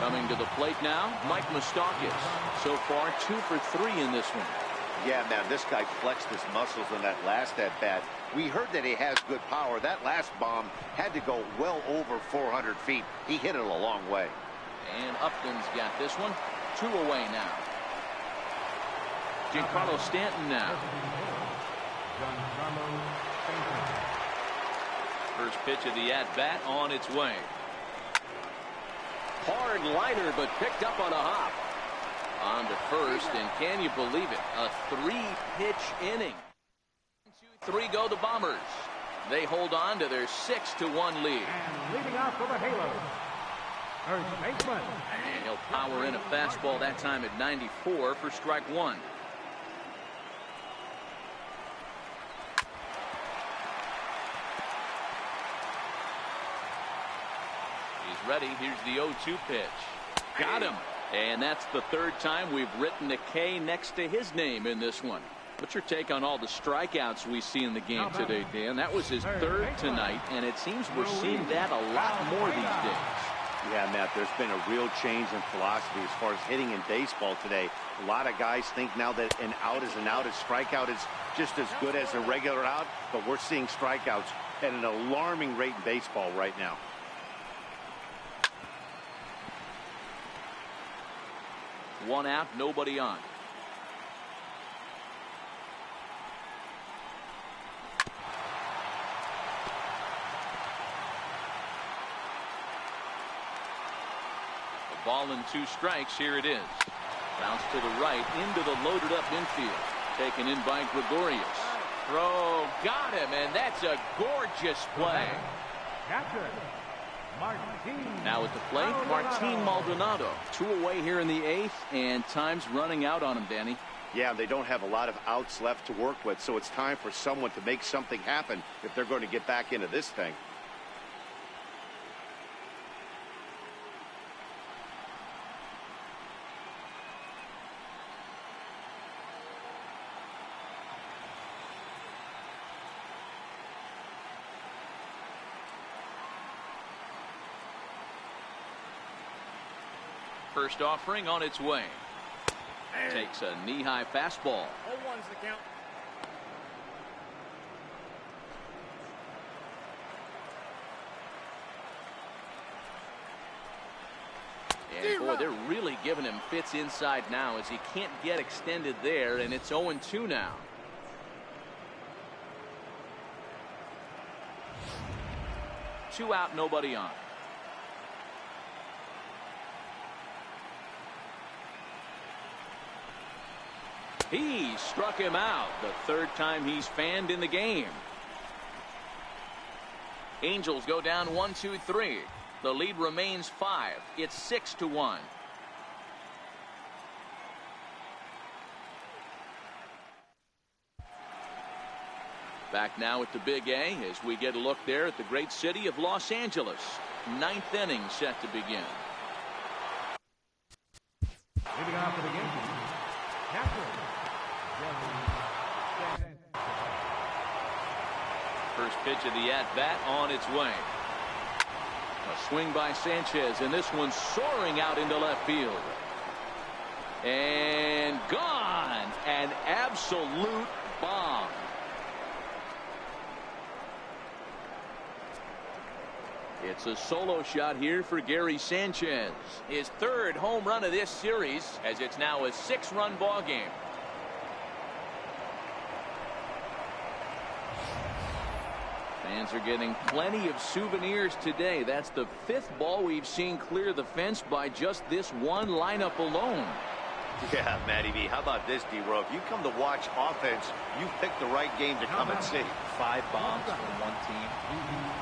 Coming to the plate now, Mike Moustakas. So far 2 for 3 in this one. Yeah, man, this guy flexed his muscles in that last at-bat. We heard that he has good power. That last bomb had to go well over 400 feet. He hit it a long way. And Upton's got this one. 2 away now. Giancarlo Stanton now. First pitch of the at-bat on its way. Hard liner, but picked up on a hop. On to first, and can you believe it? A 3-pitch inning. 2-3 go the Bombers. They hold on to their 6-1 lead. And leading off for the Halos, first baseman. And he'll power in a fastball that time at 94 for strike 1. He's ready. Here's the 0-2 pitch. Got him. And that's the 3rd time we've written a K next to his name in this one. What's your take on all the strikeouts we see in the game today, Dan? That was his 3rd tonight, and it seems we're seeing that a lot more these days. Yeah, Matt, there's been a real change in philosophy as far as hitting in baseball today. A lot of guys think now that an out is an out, a strikeout is just as good as a regular out, but we're seeing strikeouts at an alarming rate in baseball right now. One out, nobody on. A ball and 2 strikes. Here it is. Bounce to the right into the loaded up infield. Taken in by Gregorius. Throw, got him, and that's a gorgeous play. Captain. Now at the plate, Martin Maldonado. 2 away here in the 8th, and time's running out on him, Danny. Yeah, they don't have a lot of outs left to work with, so it's time for someone to make something happen if they're going to get back into this thing. First offering on its way. Takes a knee-high fastball. 0-1's the count. And boy, they're really giving him fits inside now as he can't get extended there, and it's 0-2 now. Two out, nobody on. He struck him out, the 3rd time he's fanned in the game. Angels go down 1-2-3. The lead remains 5. It's 6-1. Back now at the Big A as we get a look there at the great city of Los Angeles. 9th inning set to begin. Leading off for the game, captain. First pitch of the at-bat on its way. A swing by Sanchez, and this one's soaring out into left field. And gone. An absolute bomb. It's a solo shot here for Gary Sanchez. His 3rd home run of this series, as it's now a 6-run ball game. Fans are getting plenty of souvenirs today. That's the 5th ball we've seen clear the fence by just this one lineup alone. Yeah, Matty V, how about this, D-Row? If you come to watch offense, you picked the right game to come and see. 5 bombs from one team.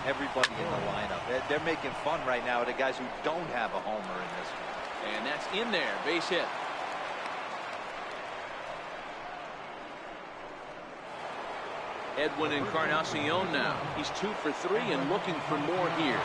Everybody in the lineup. They're making fun right now of the guys who don't have a homer in this one. And that's in there. Base hit. Edwin Encarnacion now. He's 2 for 3 and looking for more here.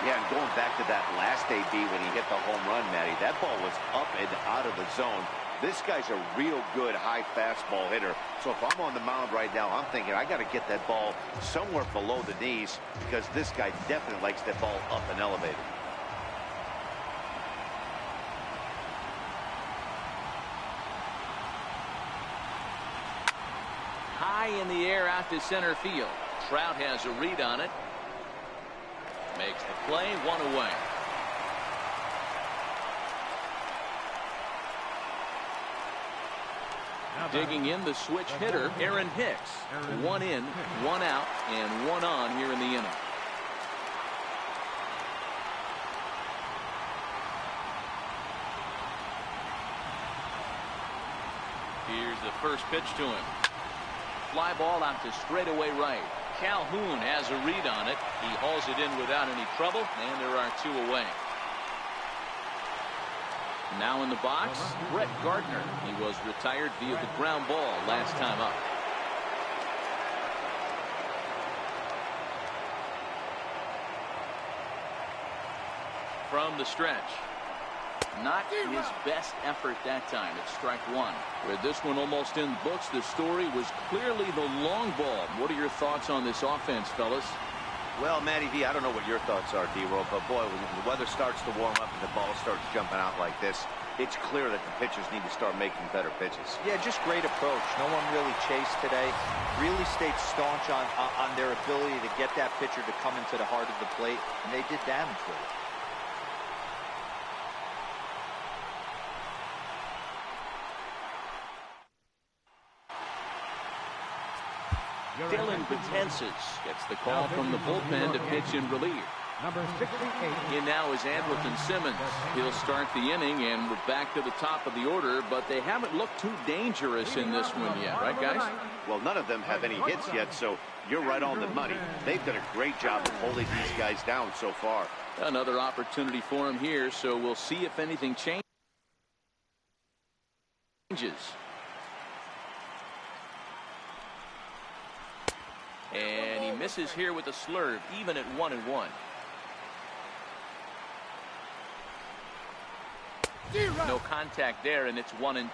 Yeah, and going back to that last AB when he hit the home run, Matty, that ball was up and out of the zone. This guy's a real good high fastball hitter. So if I'm on the mound right now, I'm thinking I got to get that ball somewhere below the knees because this guy definitely likes that ball up and elevated. High in the air out to center field. Trout has a read on it. Makes the play, 1 away. Digging in the switch hitter, Aaron Hicks. 1 in, 1 out, and 1 on here in the inning. Here's the first pitch to him. Fly ball out to straightaway right. Calhoun has a read on it. He hauls it in without any trouble, and there are 2 away. Now in the box, Brett Gardner. He was retired via the ground ball last time up. From the stretch. Not his best effort that time. It's strike 1. With this one almost in books, the story was clearly the long ball. What are your thoughts on this offense, fellas? Well, Matty V, I don't know what your thoughts are, D-Row, but boy, when the weather starts to warm up and the ball starts jumping out like this, it's clear that the pitchers need to start making better pitches. Yeah, just great approach. No one really chased today. Really stayed staunch on their ability to get that pitcher to come into the heart of the plate, and they did damage with it. Dylan Betances gets the call from the bullpen to pitch in relief. Number 68. In now is Andrelton Simmons. He'll start the inning, and we're back to the top of the order, but they haven't looked too dangerous in this one yet, right, guys? Well, none of them have any hits yet, so you're right on the money. They've done a great job of holding these guys down so far. Another opportunity for him here, so we'll see if anything changes. And he misses here with a slurve, even at 1-1. No contact there, and it's 1-2.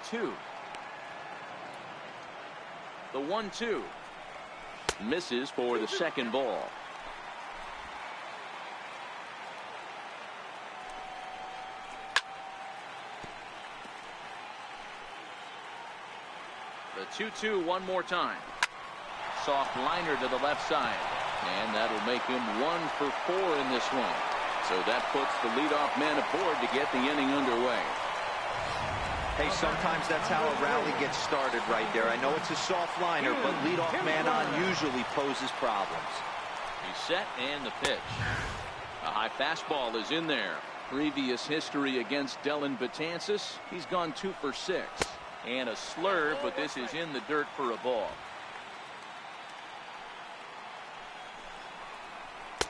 The 1-2 misses for the second ball. The 2-2 one more time. Soft liner to the left side, and that'll make him 1 for 4 in this one. So that puts the leadoff man aboard to get the inning underway. Hey, sometimes that's how a rally gets started right there. I know it's a soft liner, but leadoff man on usually poses problems. He's set, and the pitch. A high fastball is in there. Previous history against Dylan Betances. He's gone 2 for 6. And a slurve, but this is in the dirt for a ball.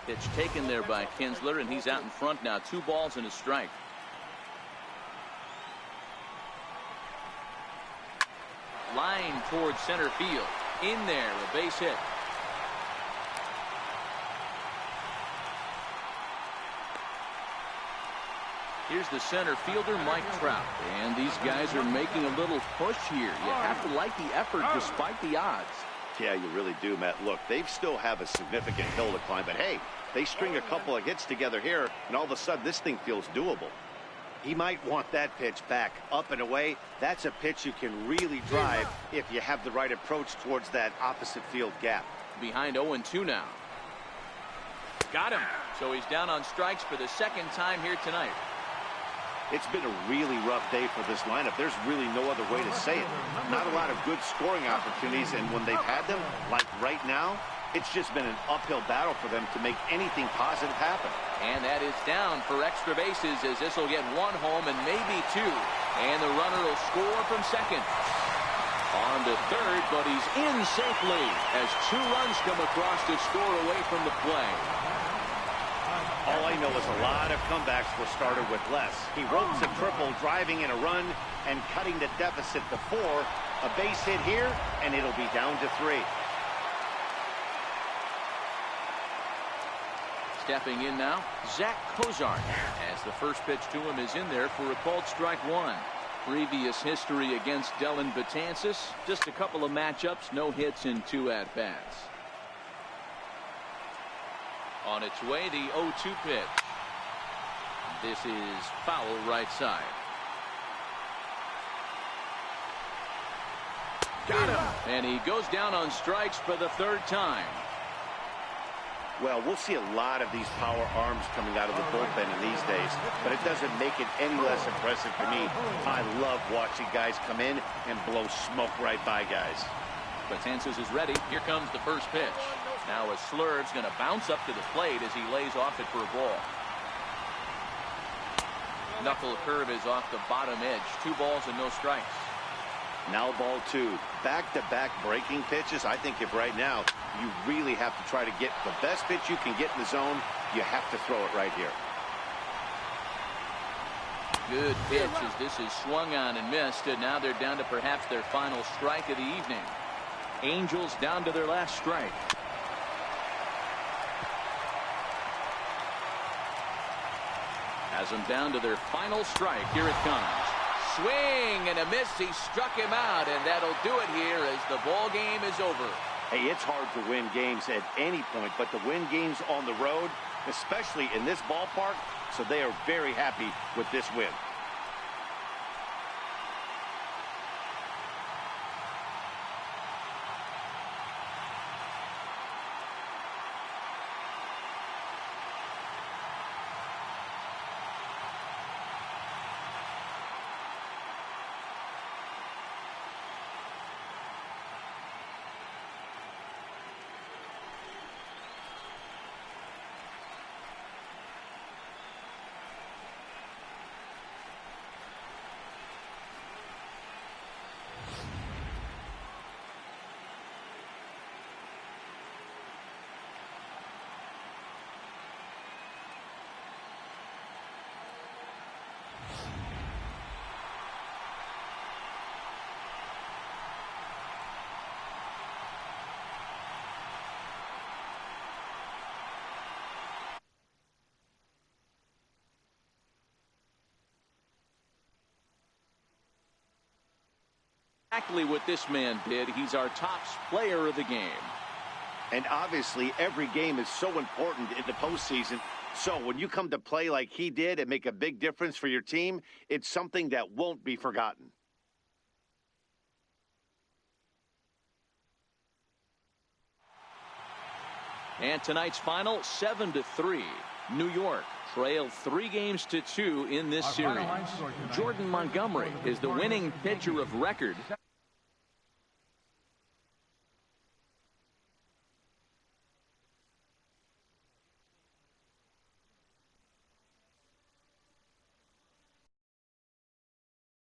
Pitch taken there by Kinsler, and he's out in front now. 2 balls and a strike. Line towards center field. In there, a base hit. Here's the center fielder, Mike Trout. And these guys are making a little push here. You have to like the effort despite the odds. Yeah, you really do, Matt. Look, they still have a significant hill to climb, but hey, they string a couple of hits together here, and all of a sudden this thing feels doable. He might want that pitch back, up and away. That's a pitch you can really drive if you have the right approach towards that opposite field gap. Behind 0-2 now. Got him. So he's down on strikes for the second time here tonight. It's been a really rough day for this lineup. There's really no other way to say it. Not a lot of good scoring opportunities, and when they've had them, like right now, It's just been an uphill battle for them to make anything positive happen. And that is down for extra bases, as this will get one home and maybe two. And the runner will score from second. On to third, but he's in safely as 2 runs come across to score away from the play. All I know is a lot of comebacks were started with less. He ropes a triple, driving in a run and cutting the deficit to 4. A base hit here, and it'll be down to 3. Stepping in now, Zach Kozart, as the first pitch to him is in there for a called strike 1. Previous history against Dellin Betances, just a couple of matchups, no hits in 2 at-bats. On its way, the 0-2 pitch. This is foul right side. Got him. And he goes down on strikes for the 3rd time. Well, we'll see a lot of these power arms coming out of the bullpen in these days, but it doesn't make it any less impressive to me. I love watching guys come in and blow smoke right by guys. Betances is ready. Here comes the first pitch. Now a Slurve's going to bounce up to the plate as he lays off it for a ball. Knuckle curve is off the bottom edge. 2 balls and no strikes. Now ball 2. Back-to-back breaking pitches. I think if right now you really have to try to get the best pitch you can get in the zone, you have to throw it right here. Good pitch as this is swung on and missed, and now they're down to perhaps their final strike of the evening. Angels down to their last strike. Has them down to their final strike. Here it comes. Swing and a miss. He struck him out, and that'll do it here as the ball game is over. Hey, it's hard to win games at any point, but to win games on the road, especially in this ballpark, so they are very happy with this win. Exactly what this man did. He's our top player of the game. And obviously, every game is so important in the postseason. So when you come to play like he did and make a big difference for your team, it's something that won't be forgotten. And tonight's final, 7-3. New York trailed 3-2 in this series. Jordan Montgomery is the winning pitcher of record.